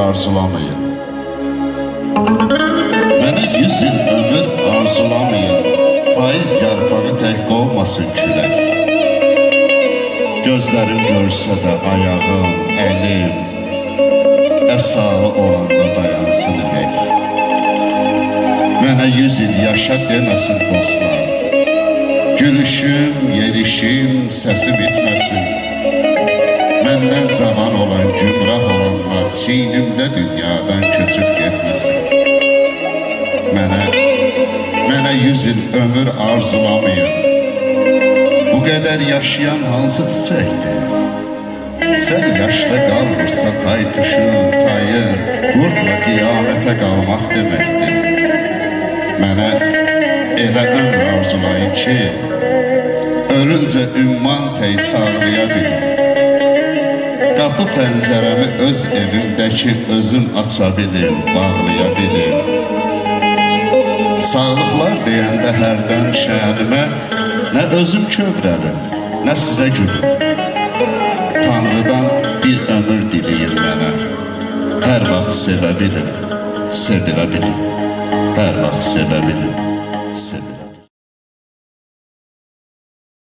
arzulamayın. Mənə 100 il ömür arzulamayın. Payız yarpağı tək qolmasın külək. Gözlərim görsə də ayağım, əlim əsalı olanda dayansın ürək. Mənə 100 il yaşa deməsin dostlar. Gülüşüm, yerişim, səsim bitməsin. Məndən cavan olan, gümrah olanlar çiynimdə dünyadan köçüb getməsin. Mənə 100 il ömür arzulamayın. Bu qədər yaşayan hansı çiçəkdir? Sən yaşda qalmırsa tay tuşun, tayın, qurtla qiyamətə qalmaq deməkdir. Mənə elə ömür arzulayın ki, ölüncə ümman tey çağlaya bilim. Qapı pəncərəmi öz evimdəki özüm aça bilim, bağlaya bilim. Sağlıqlar deyəndə hərdən şənimə nə özüm kövrəlim, nə sizə gülüm. Tanrıdan bir ömür diləyin mənə. Hər vaxt sevə bilim, sevilə bilim. Hər vaxt sevə bilim, sevilə bilim.